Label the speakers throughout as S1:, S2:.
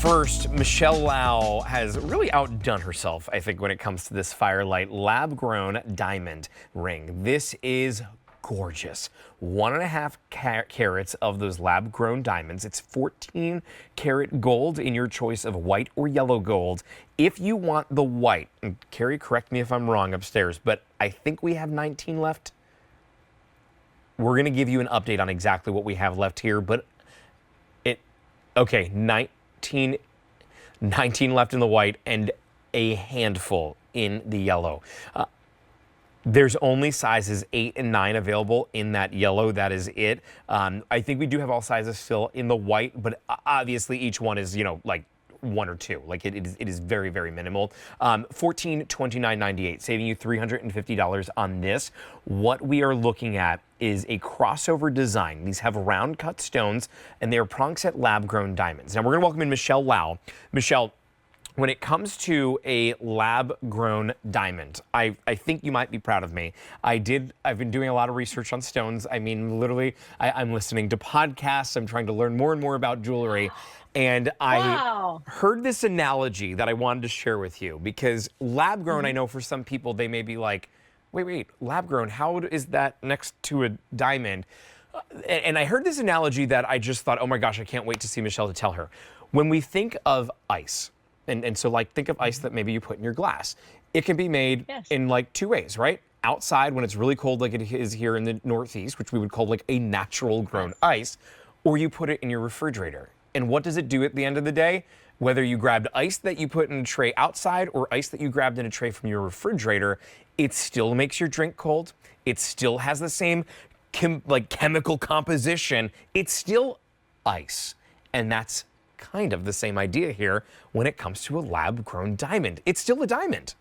S1: First, Michelle Lau has really outdone herself, I think, when it comes to this Firelight lab-grown diamond ring. This is gorgeous. 1.5 carats of those lab-grown diamonds. It's 14 karat gold in your choice of white or yellow gold. If you want the white, and Carrie, correct me if I'm wrong upstairs, but I think we have 19 left. We're going to give you an update on exactly what we have left here, but okay, 19 left in the white and a handful in the yellow. There's only sizes 8 and 9 available in that yellow. That is it. I think we do have all sizes still in the white, but obviously each one is, like 1 or 2. Like it is very, very minimal. $1429.98, saving you $350 on this. What we are looking at is a crossover design. These have round cut stones and they are prong set lab grown diamonds. Now we're gonna welcome in Michelle Lau. Michelle, when it comes to a lab grown diamond, I think you might be proud of me. I've been doing a lot of research on stones. I mean, literally, I'm listening to podcasts. I'm trying to learn more and more about jewelry. And I heard this analogy that I wanted to share with you because lab grown, I know for some people, they may be like, wait, lab grown, how is that next to a diamond? And I heard this analogy that I just thought, oh my gosh, I can't wait to see Michelle to tell her. When we think of ice, and so like think of ice that maybe you put in your glass, it can be made in like 2 ways, right? Outside when it's really cold like it is here in the Northeast, which we would call like a natural grown ice, or you put it in your refrigerator. And what does it do at the end of the day? Whether you grabbed ice that you put in a tray outside or ice that you grabbed in a tray from your refrigerator, it still makes your drink cold. It still has the same chemical composition. It's still ice. And that's kind of the same idea here when it comes to a lab-grown diamond. It's still a diamond.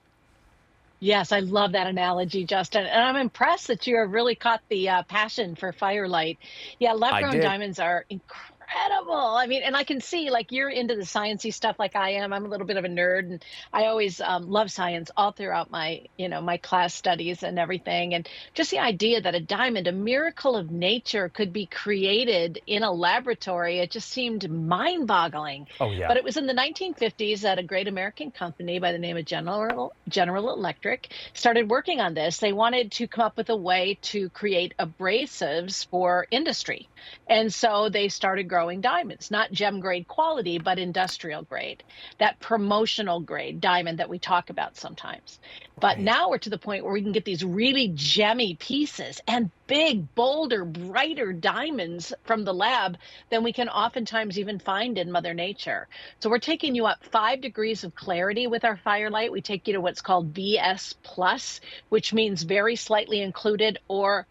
S2: Yes, I love that analogy, Justin. And I'm impressed that you have really caught the passion for Firelight. Yeah, lab-grown diamonds are incredible. I mean, and I can see like you're into the sciencey stuff like I am. I'm a little bit of a nerd and I always love science all throughout my, my class studies and everything. And just the idea that a diamond, a miracle of nature, could be created in a laboratory, it just seemed mind-boggling.
S1: Oh, yeah.
S2: But it was in the 1950s that a great American company by the name of General Electric started working on this. They wanted to come up with a way to create abrasives for industry. And so they started growing diamonds, not gem grade quality, but industrial grade, that promotional grade diamond that we talk about sometimes. But now we're to the point where we can get these really gemmy pieces and big, bolder, brighter diamonds from the lab than we can oftentimes even find in Mother Nature. So we're taking you up 5 degrees of clarity with our Firelight. We take you to what's called VS+, which means very slightly included or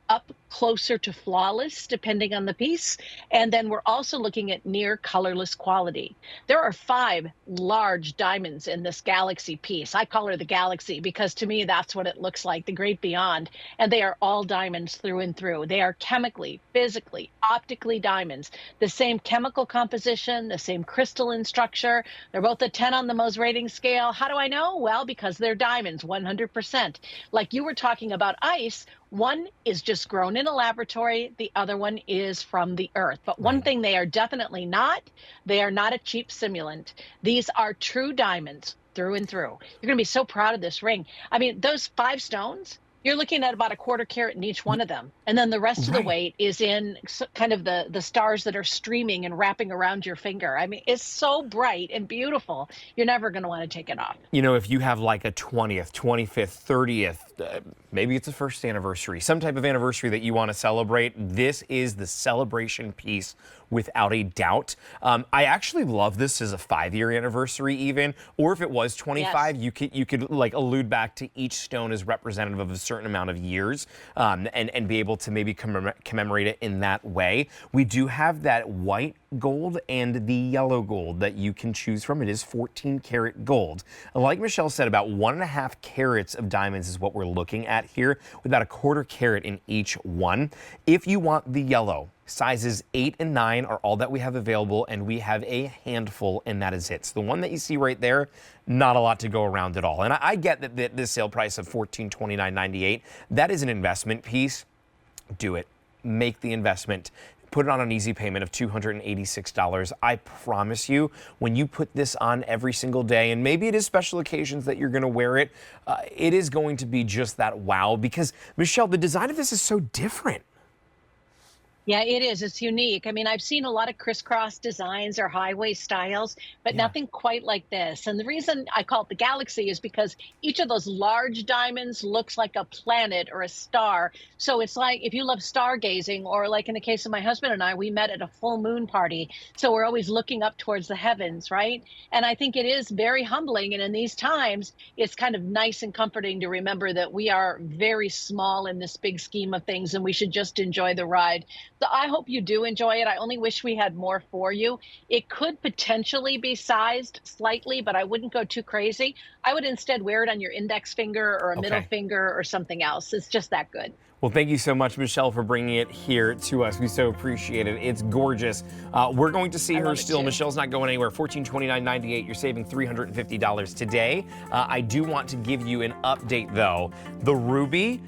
S2: up closer to flawless, depending on the piece. And then we're also looking at near colorless quality. There are 5 large diamonds in this galaxy piece. I call her the galaxy because to me, that's what it looks like, the great beyond. And they are all diamonds through and through. They are chemically, physically, optically diamonds. The same chemical composition, the same crystalline structure. They're both a 10 on the Mohs rating scale. How do I know? Well, because they're diamonds, 100%. Like you were talking about ice, one is just grown in a laboratory, the other one is from the earth. But one thing they are definitely not, they are not a cheap simulant. These are true diamonds through and through. You're going to be so proud of this ring. I mean, those 5 stones, you're looking at about a 1/4 carat in each one of them. And then the rest of the weight is in kind of the stars that are streaming and wrapping around your finger. I mean, it's so bright and beautiful. You're never going to want to take it off.
S1: You know, if you have like a 20th, 25th, 30th, maybe it's a first anniversary, some type of anniversary that you want to celebrate, this is the celebration piece without a doubt. I actually love this as a 5-year anniversary even, or if it was 25, you could like allude back to each stone as representative of a certain amount of years and be able to maybe commemorate it in that way. We do have that white gold and the yellow gold that you can choose from. It is 14 karat gold. Like Michelle said, about 1.5 carats of diamonds is what we're looking at here, with about a 1/4 carat in each one. If you want the yellow, sizes 8 and 9 are all that we have available, and we have a handful, and that is it. So the one that you see right there, not a lot to go around at all. And I get that this sale price of $1429.98, that is an investment piece. Do it. Make the investment. put it on an easy payment of $286. I promise you, when you put this on every single day, and maybe it is special occasions that you're going to wear it, it is going to be just that wow. Because, Michelle, the design of this is so different.
S2: Yeah, it is. It's unique. I mean, I've seen a lot of crisscross designs or highway styles, but
S1: Yeah.
S2: nothing quite like this. And the reason I call it the galaxy is because each of those large diamonds looks like a planet or a star. So it's like if you love stargazing, or like in the case of my husband and I, we met at a full moon party. So we're always looking up towards the heavens, right? And I think it is very humbling. And in these times, it's kind of nice and comforting to remember that we are very small in this big scheme of things, and we should just enjoy the ride. So I hope you do enjoy it. I only wish we had more for you. It could potentially be sized slightly, but I wouldn't go too crazy. I would instead wear it on your index finger or a middle
S1: Okay.
S2: finger or something else. It's just that good.
S1: Well, thank you so much, Michelle, for bringing it here to us. We so appreciate it. It's gorgeous. We're going to see
S2: I
S1: her
S2: love it
S1: still.
S2: too.
S1: Michelle's not going anywhere. $1429.98. You're saving $350 today. I do want to give you an update, though. The ruby